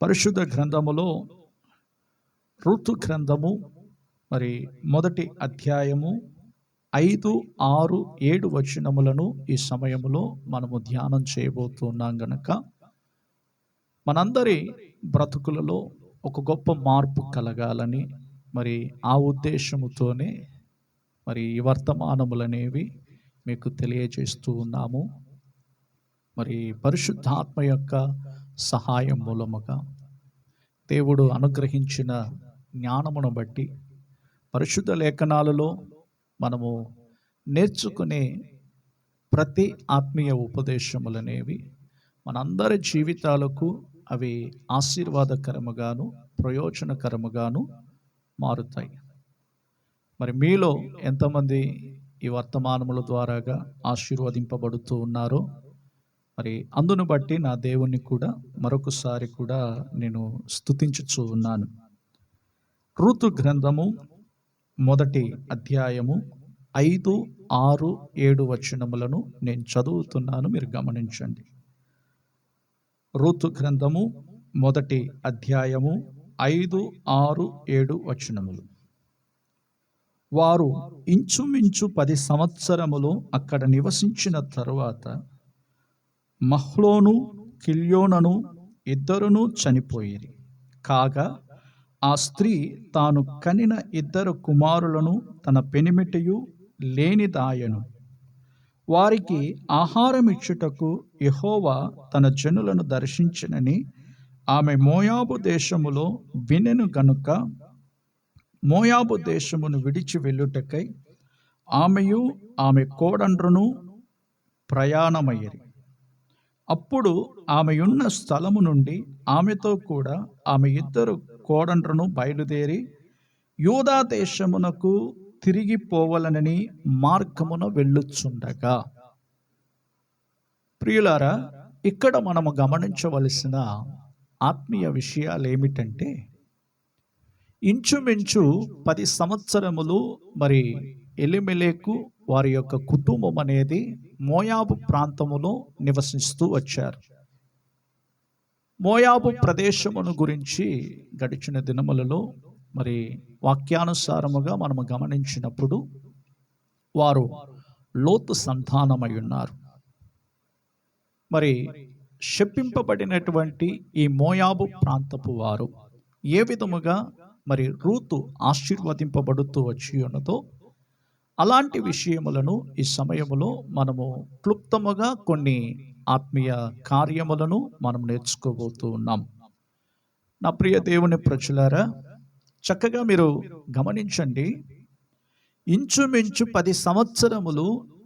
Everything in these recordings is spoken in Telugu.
పరిశుద్ధ గ్రంథములో ఋతు గ్రంథము మరి మొదటి అధ్యాయము 5, 6, 7 వచనములను ఈ సమయములో మనము ధ్యానం చేయబోతున్నాం గనక మనందరి బ్రతుకులలో ఒక గొప్ప మార్పు కలగాలని మరి ఆ ఉద్దేశముతోనే మరి ఈ వర్తమానములనేవి మీకు తెలియజేస్తూ ఉన్నాము. మరి పరిశుద్ధాత్మ యొక్క సహాయం మూలముగా దేవుడు అనుగ్రహించిన జ్ఞానమును బట్టి పరిశుద్ధ లేఖనాలలో మనము నేర్చుకునే ప్రతి ఆత్మీయ ఉపదేశములనేవి మనందరి జీవితాలకు అవి ఆశీర్వాదకరముగాను ప్రయోజనకరముగాను మారుతాయి. మరి మీలో ఎంతమంది ఈ వర్తమానముల ద్వారాగా ఆశీర్వదింపబడుతూ ఉన్నారో మరి అందును బట్టి నా దేవుణ్ణి కూడా మరొకసారి కూడా నేను స్తుతించుచూ ఉన్నాను. ఋతు గ్రంథము మొదటి అధ్యాయము 5, 6, 7 వచనములను నేను చదువుతున్నాను, మీరు గమనించండి. ఋతు గ్రంథము మొదటి అధ్యాయము 5, 6, 7 వచనములు. వారు ఇంచుమించు 10 సంవత్సరములు అక్కడ నివసించిన తరువాత మహ్లోను కిల్యోనను ఇద్దరును చనిపోయిరి. కాగా ఆ స్త్రీ తాను కనిన 2 కుమారులను తన పెనిమిటియు లేనిదాయను. వారికి ఆహారమిచ్చుటకు యెహోవా తన జనులను దర్శించినని ఆమె మోయాబు దేశములో వినెను గనుక మోయాబు దేశమును విడిచి వెళ్ళుటకై ఆమెయు ఆమె కోడండ్రును ప్రయాణమయ్యిరి. అప్పుడు ఆమెయున్న స్థలము నుండి ఆమెతో కూడా ఆమె 2 కోడండ్రును బయలుదేరి యూదా దేశమునకు తిరిగిపోవలనని మార్గమున వెళ్ళుచుండగా. ప్రియులారా, ఇక్కడ మనము గమనించవలసిన ఆత్మీయ విషయాలు ఏమిటంటే, ఇంచుమించు 10 సంవత్సరములు మరి ఎలిమెలెకు వారి యొక్క కుటుంబం అనేది మోయాబు ప్రాంతములో నివసిస్తూ వచ్చారు. మోయాబు ప్రదేశమును గురించి గడిచిన దినములలో మరి వాక్యానుసారముగా మనము గమనించినప్పుడు వారు లోతు సంతానమై ఉన్నారు. మరి శపింపబడినటువంటి ఈ మోయాబు ప్రాంతపు వారు ఏ విధముగా మరి రూతు ఆశీర్వదింపబడుతూ వచ్చి ఉన్నదో అలాంటి విషయములను ఈ సమయములో మనము క్లుప్తముగా కొన్ని ఆత్మీయ కార్యములను మనం నేర్చుకోబోతూ ఉన్నాం. నా ప్రియ దేవుని ప్రజలారా, చక్కగా మీరు గమనించండి. ఇంచుమించు 10 సంవత్సరములు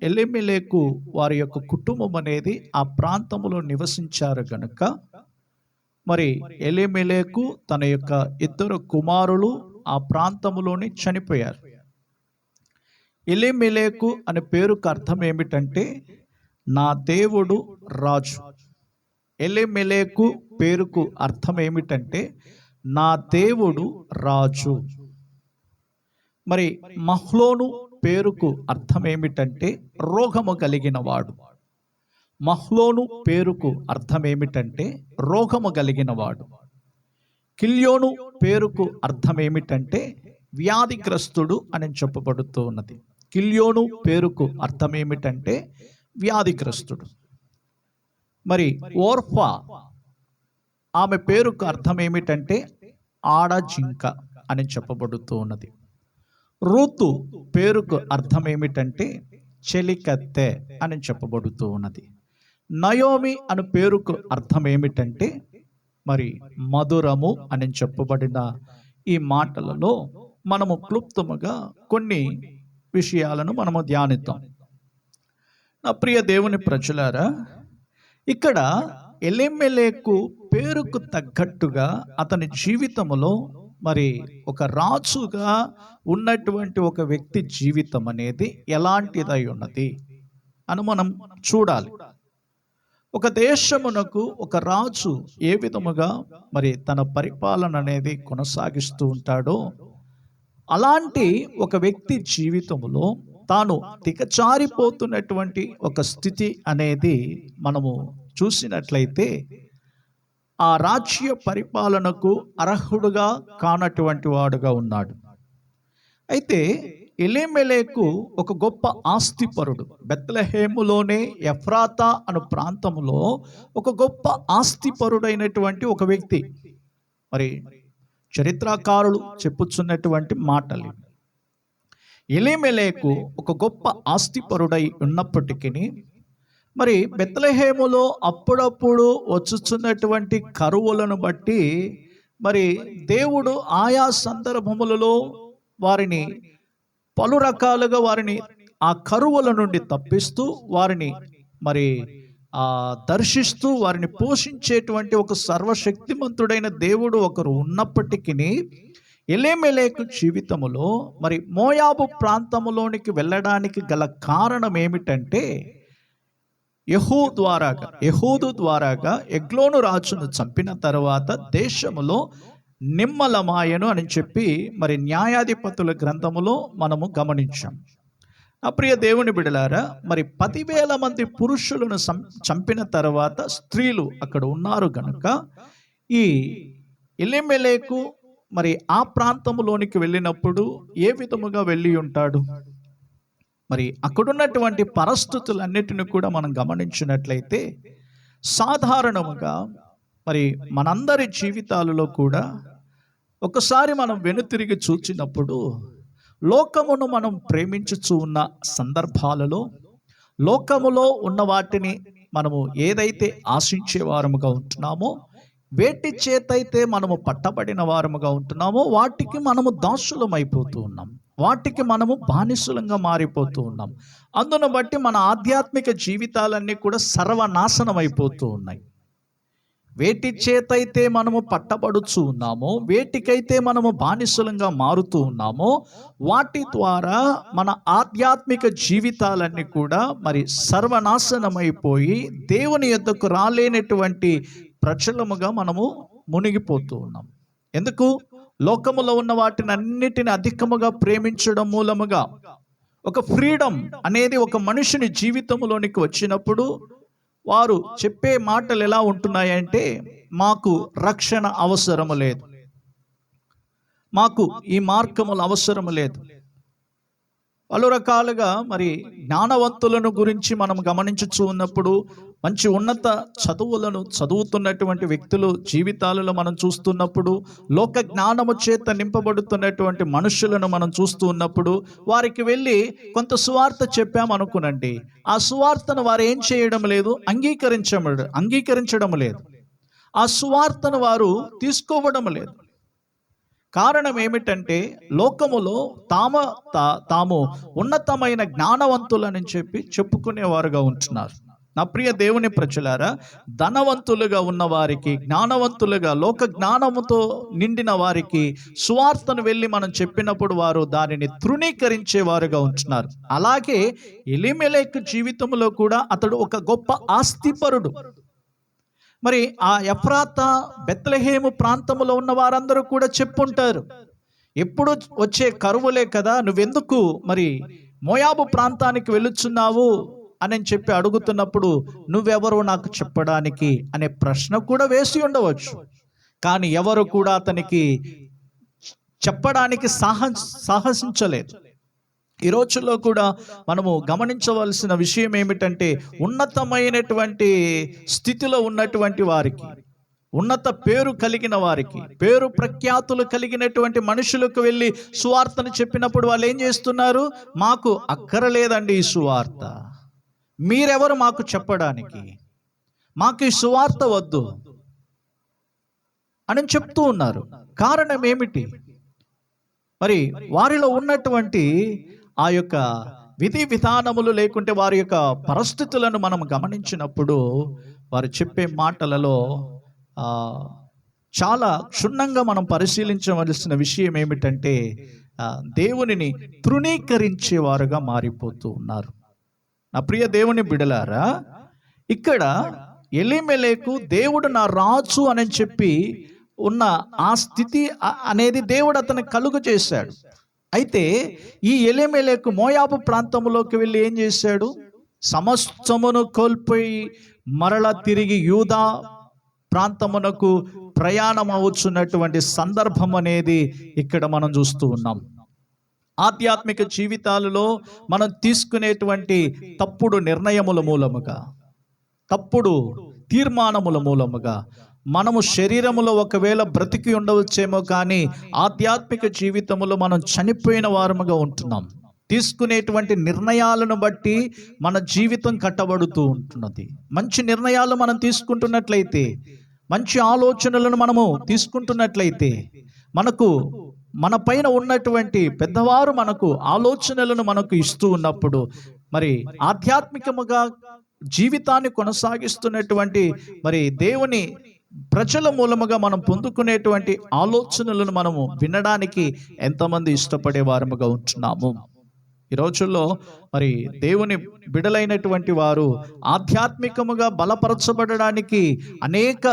ఎలిమెలెకు వారి యొక్క కుటుంబం అనేది ఆ ప్రాంతములో నివసించారు గనుక మరి ఎలిమెలెకు తన యొక్క 2 కుమారులు ఆ ప్రాంతములోని చనిపోయారు. ఎలిమెలెకు అనే పేరుకు అర్థం ఏమిటంటే నా దేవుడు రాజు. ఎలిమెలెకు పేరుకు అర్థం ఏమిటంటే నా దేవుడు రాజు. మరి మహ్లోను పేరుకు అర్థం ఏమిటంటే రోగము కలిగిన వాడు. మహ్లోను పేరుకు అర్థం ఏమిటంటే రోగము కలిగిన వాడు. కిల్యోను పేరుకు అర్థం ఏమిటంటే వ్యాధిగ్రస్తుడు అని చెప్పబడుతూ ఉన్నది. కిల్యోను పేరుకు అర్థం ఏమిటంటే వ్యాధిగ్రస్తుడు. మరి ఓర్ఫా ఆమె పేరుకు అర్థం ఏమిటంటే ఆడజింక అని చెప్పబడుతూ ఉన్నది. రూతు పేరుకు అర్థం ఏమిటంటే చెలికత్తె అని చెప్పబడుతూ ఉన్నది. నయోమి అను పేరుకు అర్థం ఏమిటంటే మరి మధురము అని చెప్పబడిన ఈ మాటలలో మనము క్లుప్తముగా కొన్ని విషయాలను మనము ధ్యానిద్దాం. నా ప్రియ దేవుని ప్రజలారా, ఇక్కడ ఎలిమెలెకు పేరుకు తగ్గట్టుగా అతని జీవితంలో మరి ఒక రాజుగా ఉన్నటువంటి ఒక వ్యక్తి జీవితం అనేది ఎలాంటిదై ఉన్నది అని మనం చూడాలి. ఒక దేశమునకు ఒక రాజు ఏ విధముగా మరి తన పరిపాలన అనేది కొనసాగిస్తూ ఉంటాడో అలాంటి ఒక వ్యక్తి జీవితంలో తాను దిగజారిపోతున్నటువంటి ఒక స్థితి అనేది మనము చూసినట్లయితే ఆ రాజ్య పరిపాలనకు అర్హుడుగా కానటువంటి వాడుగా ఉన్నాడు. అయితే ఎలీమెలెకు ఒక గొప్ప ఆస్తిపరుడు. బెత్లెహేములోనే ఎఫ్రాతా అను ప్రాంతంలో ఒక గొప్ప ఆస్తిపరుడైనటువంటి ఒక వ్యక్తి. మరి చరిత్రకారులు చెప్పుచున్నటువంటి మాటలు, ఎలీమెలెకు ఒక గొప్ప ఆస్తిపరుడై ఉన్నప్పటికీ మరి బెత్లెహేములో అప్పుడప్పుడు వచ్చుచున్నటువంటి కరువులను బట్టి మరి దేవుడు ఆయా సందర్భములలో వారిని పలు రకాలుగా వారిని ఆ కరువుల నుండి తప్పిస్తూ వారిని మరి దర్శిస్తూ వారిని పోషించేటువంటి ఒక సర్వశక్తిమంతుడైన దేవుడు ఒకరు ఉన్నప్పటికీ ఎలీమెలెకు జీవితములో మరి మోయాబు ప్రాంతములోనికి వెళ్ళడానికి గల కారణం ఏమిటంటే యెహూదు ద్వారాగా ఎగ్లోను రాజును చంపిన తర్వాత దేశములో నిమ్మలమాయను అని చెప్పి మరి న్యాయాధిపతుల గ్రంథములో మనము గమనించాం. ప్రియ దేవుని బిడలారా, మరి 10,000 మంది పురుషులను చంపిన తర్వాత స్త్రీలు అక్కడ ఉన్నారు గనుక ఈ ఎలీమెలెకు మరి ఆ ప్రాంతంలోనికి వెళ్ళినప్పుడు ఏ విధముగా వెళ్ళి ఉంటాడు? మరి అక్కడున్నటువంటి పరిస్థితులన్నిటిని కూడా మనం గమనించినట్లయితే సాధారణముగా మరి మనందరి జీవితాలలో కూడా ఒకసారి మనం వెనుతిరిగి చూచినప్పుడు లోకమును మనం ప్రేమించుచూ ఉన్న సందర్భాలలో లోకములో ఉన్న వాటిని మనము ఏదైతే ఆశించే వారముగా ఉంటున్నామో, వేటి చేతైతే మనము పట్టబడిన వారముగా ఉంటున్నామో వాటికి మనము దాసులమైపోతూ ఉన్నాం, వాటికి మనము బానిసలంగా మారిపోతూ ఉన్నాం. అందును బట్టి మన ఆధ్యాత్మిక జీవితాలన్నీ కూడా సర్వనాశనం అయిపోతూ ఉన్నాయి. వేటి చేతైతే మనము పట్టబడుచు ఉన్నామో, వేటికైతే మనము బానిసలంగా మారుతూ ఉన్నామో వాటి ద్వారా మన ఆధ్యాత్మిక జీవితాలన్నీ కూడా మరి సర్వనాశనమైపోయి దేవుని యొద్దకు రాలేనటువంటి ప్రజలముగా మనము మునిగిపోతూ ఉన్నాం. ఎందుకు? లోకములో ఉన్న వాటిని అన్నిటిని అధికముగా ప్రేమించడం మూలముగా ఒక ఫ్రీడమ్ అనేది ఒక మనిషిని జీవితంలోనికి వచ్చినప్పుడు వారు చెప్పే మాటలు ఎలా ఉంటున్నాయంటే, మాకు రక్షణ అవసరము లేదు, మాకు ఈ మార్గములు అవసరం లేదు. పలు రకాలుగా మరి జ్ఞానవంతులను గురించి మనం గమనించుచూ ఉన్నప్పుడు మంచి ఉన్నత చదువులను చదువుతున్నటువంటి వ్యక్తులు జీవితాలలో మనం చూస్తున్నప్పుడు, లోక జ్ఞానము చేత నింపబడుతున్నటువంటి మనుషులను మనం చూస్తూ ఉన్నప్పుడు వారికి వెళ్ళి కొంత సువార్త చెప్పామనుకునండి, ఆ సువార్తను వారు ఏం చేయడం లేదు, అంగీకరించడం లేదు, ఆ సువార్తను వారు తీసుకోవడం లేదు. కారణం ఏమిటంటే లోకములో తాము ఉన్నతమైన జ్ఞానవంతులని చెప్పి చెప్పుకునేవారుగా ఉంటున్నారు. నా ప్రియ దేవుని ప్రజలారా, ధనవంతులుగా ఉన్న వారికి, జ్ఞానవంతులుగా లోక జ్ఞానముతో నిండిన వారికి సువార్తను వెళ్ళి మనం చెప్పినప్పుడు వారు దానిని తృణీకరించేవారుగా ఉంటున్నారు. అలాగే ఎలీమెలెకు జీవితంలో కూడా అతడు ఒక గొప్ప ఆస్తిపరుడు. మరి ఆ ఎఫ్రాతా బెత్లెహేము ప్రాంతంలో ఉన్న వారందరూ కూడా చెప్పుంటారు, ఎప్పుడు వచ్చే కరువులే కదా, నువ్వెందుకు మరి మోయాబు ప్రాంతానికి వెళ్ళుచున్నావు అని చెప్పి అడుగుతున్నప్పుడు నువ్వెవరు నాకు చెప్పడానికి అనే ప్రశ్న కూడా వేసి ఉండవచ్చు. కానీ ఎవరు కూడా అతనికి చెప్పడానికి సాహసించలేదు. ఈ రోజుల్లో కూడా మనము గమనించవలసిన విషయం ఏమిటంటే, ఉన్నతమైనటువంటి స్థితిలో ఉన్నటువంటి వారికి, ఉన్నత పేరు కలిగిన వారికి, పేరు ప్రఖ్యాతులు కలిగినటువంటి మనుషులకు వెళ్ళి సువార్తను చెప్పినప్పుడు వాళ్ళు ఏం చేస్తున్నారు? మాకు అక్కరలేదండి ఈ సువార్త, మీరెవరు మాకు చెప్పడానికి, మాకు ఈ సువార్త వద్దు అని చెప్తూ ఉన్నారు. కారణం ఏమిటి? మరి వారిలో ఉన్నటువంటి ఆ యొక్క విధి విధానములు లేకుంటే వారి యొక్క పరిస్థితులను మనం గమనించినప్పుడు వారు చెప్పే మాటలలో చాలా క్షుణ్ణంగా మనం పరిశీలించవలసిన విషయం ఏమిటంటే, దేవునిని తృణీకరించేవారుగా మారిపోతూ ఉన్నారు. నా ప్రియ దేవుని బిడలారా, ఇక్కడ ఎలీమెలెకు దేవుడు నా రాజు అని చెప్పి ఉన్న ఆ స్థితి అనేది దేవుడు అతను కలుగు చేశాడు. అయితే ఈ ఎలీమెలెకు మోయాబు ప్రాంతంలోకి వెళ్ళి ఏం చేశాడు? సమస్తమును కోల్పోయి మరలా తిరిగి యూదా ప్రాంతమునకు ప్రయాణం అవుతున్నటువంటి సందర్భం అనేది ఇక్కడ మనం చూస్తూ ఉన్నాం. ఆధ్యాత్మిక జీవితాలలో మనం తీసుకునేటువంటి తప్పుడు నిర్ణయముల మూలముగా, తప్పుడు తీర్మానముల మూలముగా మనము శరీరములో ఒకవేళ బ్రతికి ఉండవచ్చేమో, కానీ ఆధ్యాత్మిక జీవితములో మనం చనిపోయిన వారముగా ఉంటున్నాం. తీసుకునేటువంటి నిర్ణయాలను బట్టి మన జీవితం కట్టబడుతూ ఉంటున్నది. మంచి నిర్ణయాలు మనం తీసుకుంటున్నట్లయితే, మంచి ఆలోచనలను మనము తీసుకుంటున్నట్లయితే, మన పైన ఉన్నటువంటి పెద్దవారు మనకు ఆలోచనలను మనకు ఇస్తూ ఉన్నప్పుడు, మరి ఆధ్యాత్మికముగా జీవితాన్ని కొనసాగిస్తున్నటువంటి మరి దేవుని ప్రజల మూలముగా మనం పొందుకునేటువంటి ఆలోచనలను మనము వినడానికి ఎంతమంది ఇష్టపడే వారముగా ఉంటున్నాము. ఈ రోజుల్లో మరి దేవుని బిడలైనటువంటి వారు ఆధ్యాత్మికముగా బలపరచబడడానికి అనేక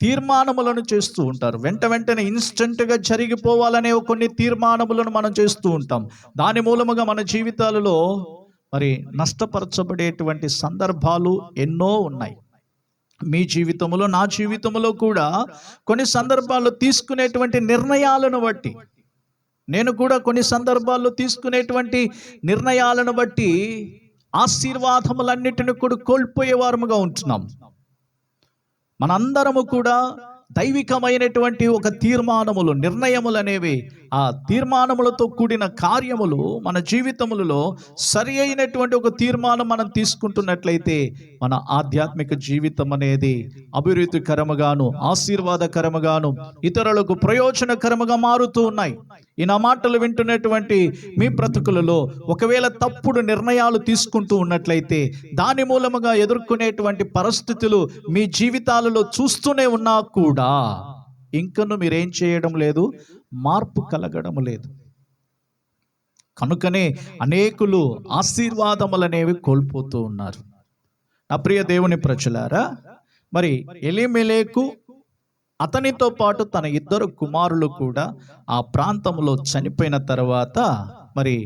తీర్మానములను చేస్తూ ఉంటారు. వెంటనే ఇన్స్టెంట్గా జరిగిపోవాలనే కొన్ని తీర్మానములను మనం చేస్తూ ఉంటాం. దాని మూలముగా మన జీవితాలలో మరి నష్టపరచబడేటువంటి సందర్భాలు ఎన్నో ఉన్నాయి. మీ జీవితంలో, నా జీవితంలో కూడా కొన్ని సందర్భాల్లో తీసుకునేటువంటి నిర్ణయాలను బట్టి, నేను కూడా కొన్ని సందర్భాల్లో తీసుకునేటువంటి నిర్ణయాలను బట్టి ఆశీర్వాదములన్నిటిని కూడా కోల్పోయే వారముగా ఉంటున్నాం. మనందరము కూడా దైవికమైనటువంటి ఒక తీర్మానములు, నిర్ణయములు అనేవి, ఆ తీర్మానములతో కూడిన కార్యములు మన జీవితములలో సరి అయినటువంటి ఒక తీర్మానం మనం తీసుకుంటున్నట్లయితే మన ఆధ్యాత్మిక జీవితం అనేది అభివృద్ధికరముగాను, ఆశీర్వాదకరముగాను, ఇతరులకు ప్రయోజనకరముగా మారుతూ ఉన్నాయి. ఈ నా మాటలు వింటున్నటువంటి మీ బ్రతుకులలో ఒకవేళ తప్పుడు నిర్ణయాలు తీసుకుంటూ ఉన్నట్లయితే, దాని మూలముగా ఎదుర్కొనేటువంటి పరిస్థితులు మీ జీవితాలలో చూస్తూనే ఉన్నా కూడా ఇంకను మీరేం చేయడం లేదు, మార్పు కలగడం లేదు. కనుకనే అనేకులు ఆశీర్వాదములనేవి కోల్పోతూ ఉన్నారు. నా ప్రియ దేవుని ప్రజలారా, మరి ఎలీమెలెకు అతనితో పాటు తన 2 కుమారులు కూడా ఆ ప్రాంతంలో చనిపోయిన తర్వాత, మరి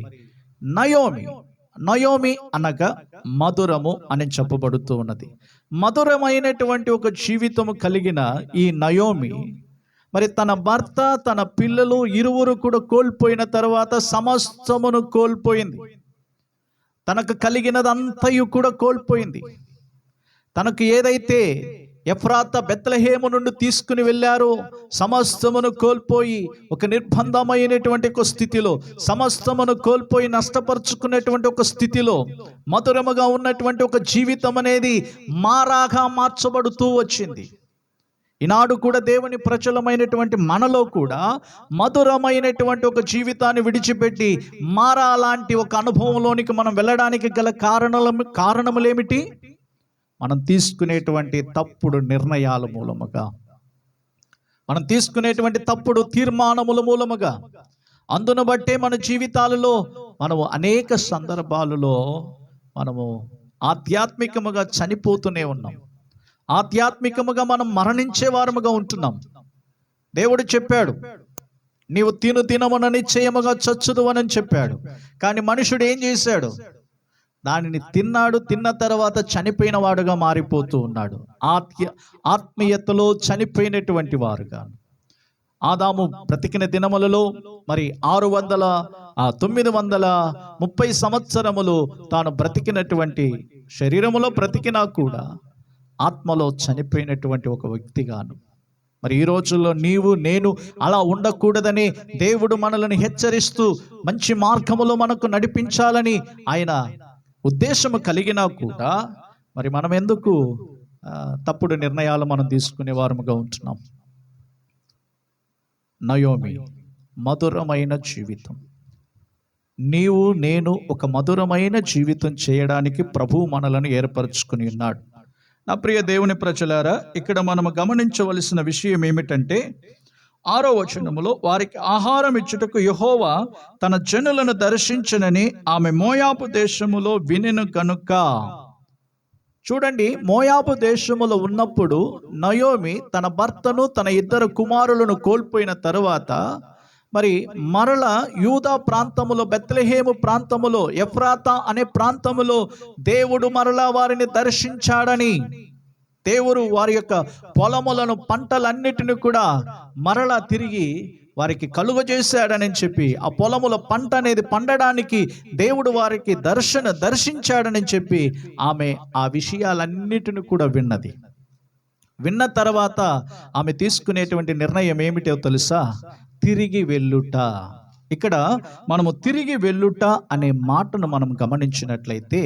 నయోమి అనగా మధురము అని చెప్పబడుతూ ఉన్నది. మధురమైనటువంటి ఒక జీవితము కలిగిన ఈ నయోమి మరి తన భర్త, తన పిల్లలు ఇరువురు కూడా కోల్పోయిన తర్వాత సమస్తమును కోల్పోయింది. తనకు కలిగినదంతయు కూడా కోల్పోయింది. తనకు ఏదైతే ఎఫ్రాతా, బెత్లెహేము నుండి తీసుకుని వెళ్ళారో సమస్తమును కోల్పోయి ఒక నిర్బంధమైనటువంటి ఒక స్థితిలో, సమస్తమును కోల్పోయి నష్టపరుచుకునేటువంటి ఒక స్థితిలో, మధురముగా ఉన్నటువంటి ఒక జీవితం అనేది మారాగా మార్చబడుతూ వచ్చింది. ఈనాడు కూడా దేవుని ప్రజలమైనటువంటి మనలో కూడా మధురమైనటువంటి ఒక జీవితాన్ని విడిచిపెట్టి మారా లాంటి ఒక అనుభవంలోనికి మనం వెళ్ళడానికి గల కారణములేమిటి? మనం తీసుకునేటువంటి తప్పుడు నిర్ణయాల మూలముగా, మనం తీసుకునేటువంటి తప్పుడు తీర్మానముల మూలముగా, అందును బట్టే మన జీవితాలలో మనము అనేక సందర్భాలలో మనము ఆధ్యాత్మికముగా చనిపోతూనే ఉన్నాం. ఆధ్యాత్మికముగా మనం మరణించే వారముగా ఉంటున్నాం. దేవుడు చెప్పాడు, నీవు తినమున నిశ్చయముగా చచ్చుదు అని చెప్పాడు. కానీ మనుషుడు ఏం చేశాడు? దానిని తిన్నాడు. తిన్న తర్వాత చనిపోయిన వాడుగా మారిపోతూ ఉన్నాడు. ఆత్మీయతలో చనిపోయినటువంటి వారుగా. ఆదాము బ్రతికిన దినములలో మరి 930 సంవత్సరములు తాను బ్రతికినటువంటి శరీరములో బ్రతికినా కూడా ఆత్మలో చనిపోయినటువంటి ఒక వ్యక్తిగాను. మరి ఈ రోజుల్లో నీవు నేను అలా ఉండకూడదని దేవుడు మనల్ని హెచ్చరిస్తూ మంచి మార్గములో మనకు నడిపించాలని ఆయన ఉద్దేశము కలిగినా కూడా మరి మనం ఎందుకు తప్పుడు నిర్ణయాలు మనం తీసుకునే వారముగా ఉంటున్నాం? నయోమి మధురమైన జీవితం. నీవు నేను ఒక మధురమైన జీవితం చేయడానికి ప్రభువు మనలను ఏర్పరచుకుని ఉన్నాడు. నా ప్రియ దేవుని ప్రజలారా, ఇక్కడ మనము గమనించవలసిన విషయం ఏమిటంటే 6వ వచనములో, వారికి ఆహారం ఇచ్చుటకు యెహోవా తన జనులను దర్శించనని ఆమె మోయాబు దేశములో వినెను కనుక. చూడండి, మోయాబు దేశములో ఉన్నప్పుడు నయోమి తన భర్తను, తన 2 కుమారులను కోల్పోయిన తరువాత మరి మరల యూదా ప్రాంతములో, బెత్లెహేము ప్రాంతములో, ఎఫ్రాతా అనే ప్రాంతములో దేవుడు మరలా వారిని దర్శించాడని దేవుడు వారి యొక్క పొలములను, పంటలన్నిటిని కూడా మరలా తిరిగి వారికి కలుగజేశాడని చెప్పి, ఆ పొలముల పంట అనేది పండడానికి దేవుడు వారికి దర్శించాడని చెప్పి ఆమె ఆ విషయాలన్నిటిని కూడా విన్నది. విన్న తర్వాత ఆమె తీసుకునేటువంటి నిర్ణయం ఏమిటో తెలుసా? తిరిగి వెళ్ళుట. ఇక్కడ మనము తిరిగి వెళ్ళుట అనే మాటను మనం గమనించినట్లయితే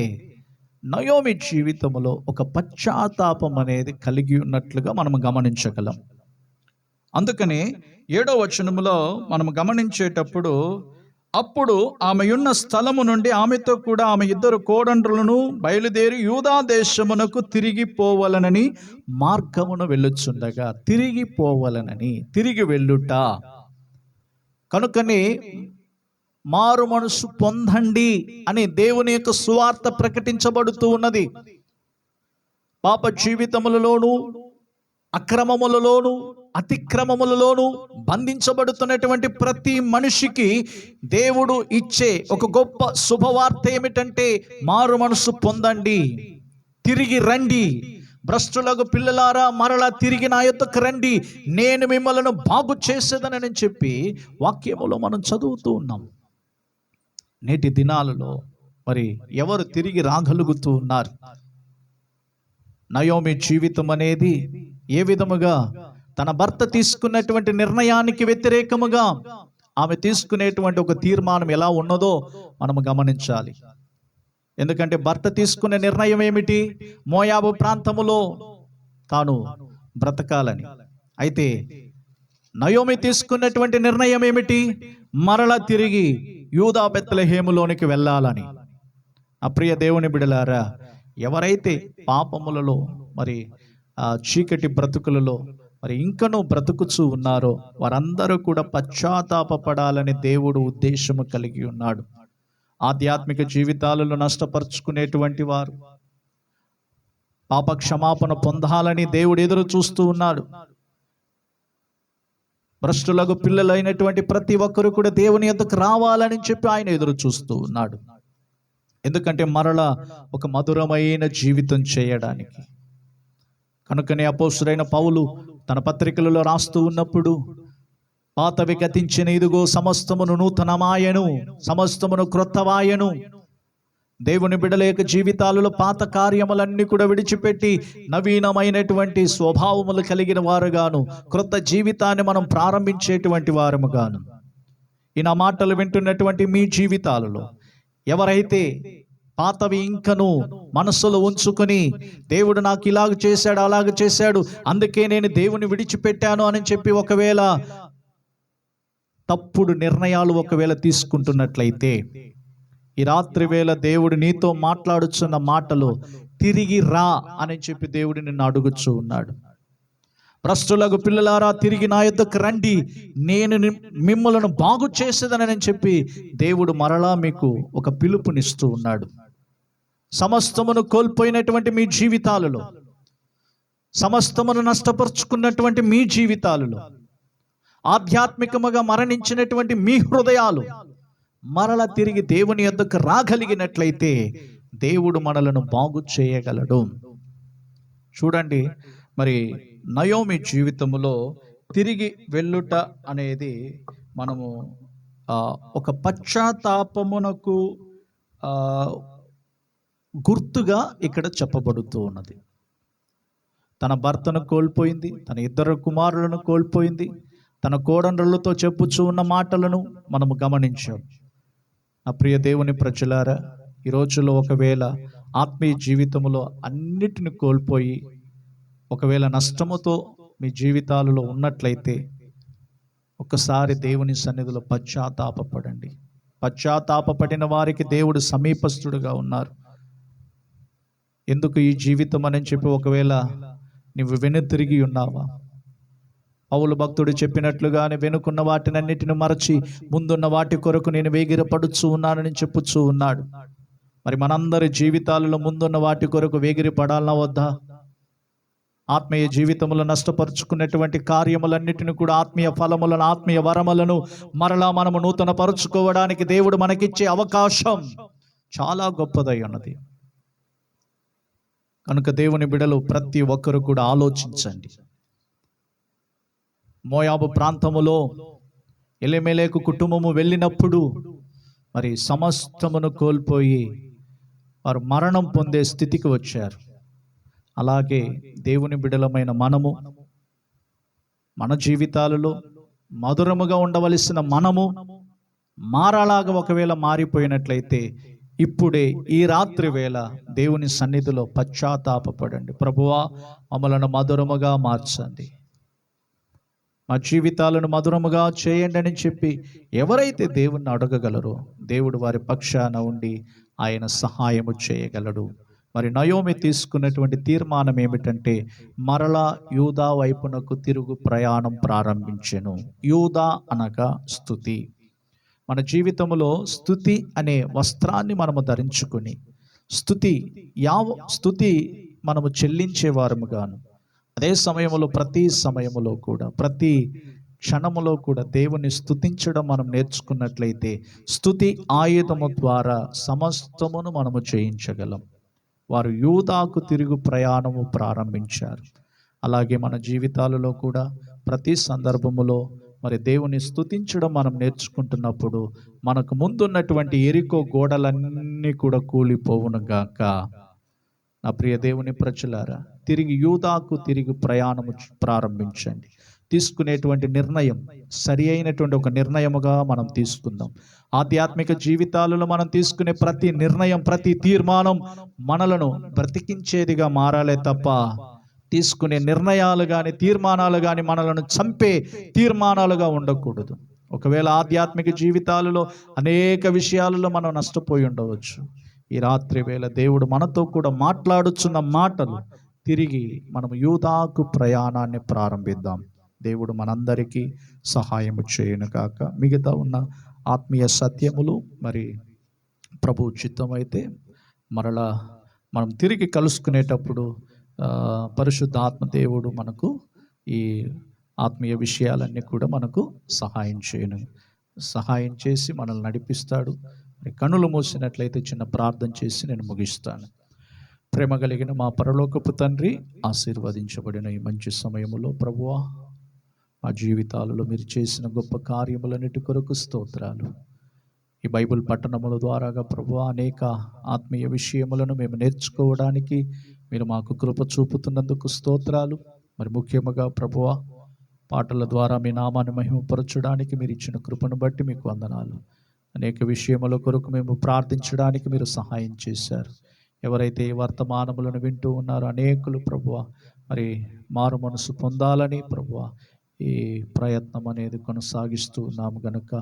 నయోమి జీవితంలో ఒక పశ్చాత్తాపం అనేది కలిగి ఉన్నట్లుగా మనం గమనించగలం. అందుకని 7వ వచనములో మనం గమనించేటప్పుడు, అప్పుడు ఆమె ఉన్న స్థలము నుండి ఆమెతో కూడా ఆమె 2 కోడండ్రులను బయలుదేరి యూదా దేశమునకు తిరిగి పోవలనని మార్గమును వెళ్ళుచుండగా, తిరిగి వెళ్ళుట. కనుకని మారు మనసు పొందండి అని దేవుని యొక్క సువార్త ప్రకటించబడుతూ ఉన్నది. పాప జీవితములలోను, అక్రమములలోను, అతిక్రమములలోను బంధించబడుతున్నటువంటి ప్రతి మనిషికి దేవుడు ఇచ్చే ఒక గొప్ప శుభవార్త ఏమిటంటే, మారు మనసు పొందండి, తిరిగి రండి, భ్రష్టులకు పిల్లలారా మరలా తిరిగి నా యొద్దకు రండి, నేను మిమ్మల్ని బాగు చేసేదనని చెప్పి వాక్యములో మనం చదువుతూ ఉన్నాం. నేటి దినాలలో మరి ఎవరు తిరిగి రాగలుగుతూ ఉన్నారు? నయోమి జీవితం అనేది ఏ విధముగా తన భర్త తీసుకున్నటువంటి నిర్ణయానికి వ్యతిరేకముగా ఆమె తీసుకునేటువంటి ఒక తీర్మానం ఎలా ఉన్నదో మనము గమనించాలి. ఎందుకంటే భర్త తీసుకునే నిర్ణయం ఏమిటి? మోయాబు ప్రాంతములో తాను బ్రతకాలని. అయితే నయోమి తీసుకున్నటువంటి నిర్ణయం ఏమిటి? మరలా తిరిగి యూదా బెత్లెహేములోనికి వెళ్ళాలని. అప్రియ దేవుని బిడలారా, ఎవరైతే పాపములలో మరి చీకటి బ్రతుకులలో మరి ఇంకనూ బ్రతుకుచూ ఉన్నారో వారందరూ కూడా పశ్చాత్తాపపడాలని దేవుడు ఉద్దేశము కలిగి ఉన్నాడు. ఆధ్యాత్మిక జీవితాలలో నష్టపరుచుకునేటువంటి వారు పాప క్షమాపణ పొందాలని దేవుడు ఎదురు చూస్తూ ఉన్నాడు. భ్రష్టులకు పిల్లలైనటువంటి ప్రతి ఒక్కరు కూడా దేవుని యొద్దకు రావాలని చెప్పి ఆయన ఎదురు చూస్తూ ఉన్నాడు. ఎందుకంటే మరలా ఒక మధురమైన జీవితం చేయడానికి. కనుకనే అపోస్తలుడైన పౌలు తన పత్రికలలో రాస్తూ ఉన్నప్పుడు, పాతవి గతించిన, ఇదిగో సమస్తమును నూతనమాయను, సమస్తమును క్రొత్తవాయను. దేవుని బిడ్డల యొక్క జీవితాలలో పాత కార్యములన్నీ కూడా విడిచిపెట్టి నవీనమైనటువంటి స్వభావములు కలిగిన వారుగాను, క్రొత్త జీవితాన్ని మనం ప్రారంభించేటువంటి వారముగాను. ఈ నా మాటలు వింటున్నటువంటి మీ జీవితాలలో ఎవరైతే పాతవి ఇంకను మనస్సులో ఉంచుకొని, దేవుడు నాకు ఇలాగ చేశాడు, అలాగ చేశాడు, అందుకే నేను దేవుని విడిచిపెట్టాను అని చెప్పి ఒకవేళ తప్పుడు నిర్ణయాలు ఒకవేళ తీసుకుంటున్నట్లయితే, ఈ రాత్రి వేళ దేవుడు నీతో మాట్లాడుచున్న మాటలు తిరిగి రా అని చెప్పి దేవుడు నిన్ను అడుగుచూ ఉన్నాడు. భ్రష్టులకు పిల్లలారా తిరిగి నా యొద్దకు రండి, నేను మిమ్మల్ని బాగు చేసేదనని చెప్పి దేవుడు మరలా మీకు ఒక పిలుపునిస్తూ ఉన్నాడు. సమస్తమును కోల్పోయినటువంటి మీ జీవితాలలో, సమస్తమును నష్టపరుచుకున్నటువంటి మీ జీవితాలలో, ఆధ్యాత్మికముగా మరణించినటువంటి మీ హృదయాలు మరల తిరిగి దేవుని యొద్దకు రాగలిగినట్లయితే దేవుడు మనలను బాగు చేయగలడు. చూడండి, మరి నయోమి జీవితంలో తిరిగి వెళ్ళుట అనేది మనము ఒక పశ్చాత్తాపమునకు గుర్తుగా ఇక్కడ చెప్పబడుతూ ఉన్నది. తన భర్తను కోల్పోయింది, తన 2 కుమారులను కోల్పోయింది, తన కోడండ్రులతో చెప్పుచూ ఉన్న మాటలను మనము గమనించాం. నా ప్రియ దేవుని ప్రజలారా, ఈ రోజుల్లో ఒకవేళ ఆత్మీయ జీవితంలో అన్నిటిని కోల్పోయి ఒకవేళ నష్టముతో మీ జీవితాలలో ఉన్నట్లయితే ఒక్కసారి దేవుని సన్నిధిలో పశ్చాత్తాపపడండి. పశ్చాత్తాపపడిన వారికి దేవుడు సమీపస్తుడుగా ఉన్నారు. ఎందుకు ఈ జీవితం అని చెప్పి ఒకవేళ నువ్వు వెనుతిరిగి ఉన్నావా? పౌలు భక్తుడు చెప్పినట్లుగానే వెనుకున్న వాటినన్నిటిని మరచి ముందున్న వాటి కొరకు నేను వేగిరపడుచు ఉన్నానని చెప్పుచూ ఉన్నాడు. మరి మనందరి జీవితాలలో ముందున్న వాటి కొరకు వేగిరపడాలనా వద్దా? ఆత్మీయ జీవితంలో నష్టపరుచుకున్నటువంటి కార్యములన్నిటిని కూడా, ఆత్మీయ ఫలములను, ఆత్మీయ వరములను మరలా మనము నూతన పరుచుకోవడానికి దేవుడు మనకిచ్చే అవకాశం చాలా గొప్పదై ఉన్నది. కనుక దేవుని బిడ్డలు ప్రతి ఒక్కరు కూడా ఆలోచించండి. మోయాబు ప్రాంతములో ఎలీమెలెకు కుటుంబము వెళ్ళినప్పుడు మరి సమస్తమును కోల్పోయి వారు మరణం పొందే స్థితికి వచ్చారు. అలాగే దేవుని బిడ్డలమైన మనము మన జీవితాలలో మధురముగా ఉండవలసిన మనము మారలాగా ఒకవేళ మారిపోయినట్లయితే ఇప్పుడే ఈ రాత్రి వేళ దేవుని సన్నిధిలో పశ్చాత్తాపపడండి. ప్రభువా, మమ్మలను మధురముగా మార్చండి, మా జీవితాలను మధురముగా చేయండి అని చెప్పి ఎవరైతే దేవుణ్ణి అడగగలరో దేవుడు వారి పక్షాన ఉండి ఆయన సహాయము చేయగలడు. మరి నయోమి తీసుకున్నటువంటి తీర్మానం ఏమిటంటే మరలా యూదా వైపునకు తిరుగు ప్రయాణం ప్రారంభించెను. యూదా అనగా స్తుతి. మన జీవితంలో స్తుతి అనే వస్త్రాన్ని మనము ధరించుకొని స్తుతి మనము చెల్లించేవారముగాను, అదే సమయంలో ప్రతి సమయంలో కూడా ప్రతి క్షణములో కూడా దేవుని స్తుతించడం మనం నేర్చుకున్నట్లయితే స్తుతి ఆయుధము ద్వారా సమస్తమును మనము జయించగలం. వారు యూదాకు తిరుగు ప్రయాణము ప్రారంభించారు. అలాగే మన జీవితాలలో కూడా ప్రతి సందర్భములో మరి దేవుని స్తుతించడం మనం నేర్చుకుంటున్నప్పుడు మనకు ముందున్నటువంటి ఎరికో గోడలన్నీ కూడా కూలిపోవును గాక. నా ప్రియ దేవుని ప్రజలారా, తిరిగి ప్రయాణము ప్రారంభించండి. తీసుకునేటువంటి నిర్ణయం సరి అయినటువంటి ఒక నిర్ణయముగా మనం తీసుకుందాం. ఆధ్యాత్మిక జీవితాలలో మనం తీసుకునే ప్రతి నిర్ణయం, ప్రతి తీర్మానం మనలను బ్రతికించేదిగా మారాలే తప్ప తీసుకునే నిర్ణయాలు కానీ తీర్మానాలు కానీ మనలను చంపే తీర్మానాలుగా ఉండకూడదు. ఒకవేళ ఆధ్యాత్మిక జీవితాలలో అనేక విషయాలలో మనం నష్టపోయి ఉండవచ్చు. ఈ రాత్రి వేళ దేవుడు మనతో కూడా మాట్లాడుచున్న మాటలు తిరిగి మనం యూదాకు ప్రయాణాన్ని ప్రారంభిద్దాం. దేవుడు మనందరికీ సహాయము చేయను కాక. మిగతా ఉన్న ఆత్మీయ సత్యములు మరి ప్రభు చిత్తమైతే మరలా మనం తిరిగి కలుసుకునేటప్పుడు పరిశుద్ధ ఆత్మదేవుడు మనకు ఈ ఆత్మీయ విషయాలన్నీ కూడా మనకు సహాయం చేసి మనల్ని నడిపిస్తాడు. కనులు మూసినట్లయితే చిన్న ప్రార్థన చేసి నేను ముగిస్తాను. ప్రేమ కలిగిన మా పరలోకపు తండ్రి, ఆశీర్వదించబడిన ఈ మంచి సమయములో ప్రభువా, మా జీవితాలలో మీరు చేసిన గొప్ప కార్యములన్నిటి కొరకు స్తోత్రాలు. ఈ బైబిల్ పట్టణముల ద్వారాగా ప్రభువా అనేక ఆత్మీయ విషయములను మేము నేర్చుకోవడానికి మీరు మాకు కృప చూపుతున్నందుకు స్తోత్రాలు. మరి ముఖ్యముగా ప్రభువా, పాటల ద్వారా మీ నామాన్ని మహిమపరచడానికి మీరు ఇచ్చిన కృపను బట్టి మీకు వందనాలు. అనేక విషయముల కొరకు మేము ప్రార్థించడానికి మీరు సహాయం చేశారు. ఎవరైతే ఈ వర్తమానములను వింటూ ఉన్నారో అనేకులు ప్రభువా మరి మారు మనసు పొందాలని ప్రభువా ఈ ప్రయత్నం అనేది కొనసాగిస్తూ ఉన్నాము గనుక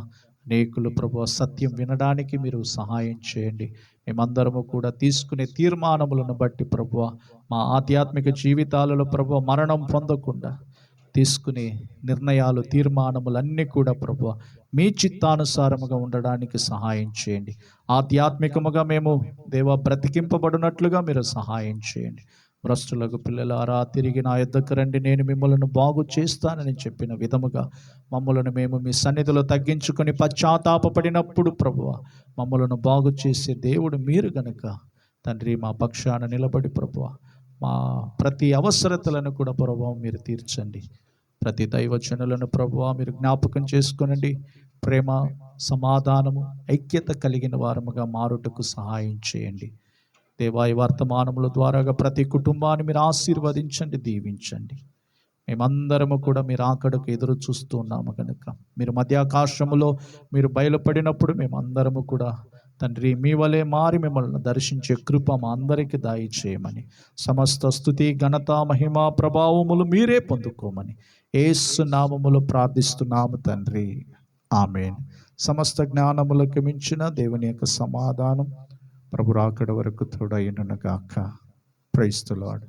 అనేకులు ప్రభువా సత్యం వినడానికి మీరు సహాయం చేయండి. మేమందరము కూడా తీసుకునే తీర్మానములను బట్టి ప్రభువా మా ఆధ్యాత్మిక జీవితాలలో ప్రభువా మరణం పొందకుండా తీసుకునే నిర్ణయాలు, తీర్మానములన్నీ కూడా ప్రభువా మీ చిత్తానుసారముగా ఉండడానికి సహాయం చేయండి. ఆధ్యాత్మికముగా మేము దేవా బ్రతికింపబడినట్లుగా మీరు సహాయం చేయండి. భ్రష్టులకు పిల్లలారా తిరిగి నా యొద్దకు రండి, నేను మిమ్మల్ని బాగు చేస్తానని చెప్పిన విధముగా మమ్మలను మేము మీ సన్నిధిలో తగ్గించుకొని పశ్చాత్తాపపడినప్పుడు ప్రభువా మమ్మలను బాగు చేసే దేవుడు మీరు గనుక తండ్రి మా పక్షాన నిలబడి ప్రభువా మా ప్రతి అవసరతలను కూడా ప్రభువా మీరు తీర్చండి. ప్రతి దైవజనులను ప్రభువా మీరు జ్ఞాపకం చేసుకొనండి. ప్రేమ, సమాధానము, ఐక్యత కలిగిన వారముగా మారుటకు సహాయం చేయండి. దేవా ఈ వర్తమానముల ద్వారాగా ప్రతి కుటుంబాన్ని మీరు ఆశీర్వదించండి, దీవించండి. మేమందరము కూడా మీరు ఆకడకు ఎదురు చూస్తూ ఉన్నాము కనుక మీరు మధ్యాకాశములో మీరు బయలుపడినప్పుడు మేమందరము కూడా తండ్రి మీ వలె మారి మిమ్మల్ని దర్శించే కృప మా అందరికీ దయచేయమని, సమస్త స్తుతి, ఘనత, మహిమ, ప్రభావములు మీరే పొందుకోమని యేసు నామములో ప్రార్థిస్తున్నాము తండ్రి, ఆమేన్. సమస్త జ్ఞానములకు మించిన దేవుని యొక్క సమాధానం ప్రభు రాకడ వరకు తోడైనను గాక. Praise the lord.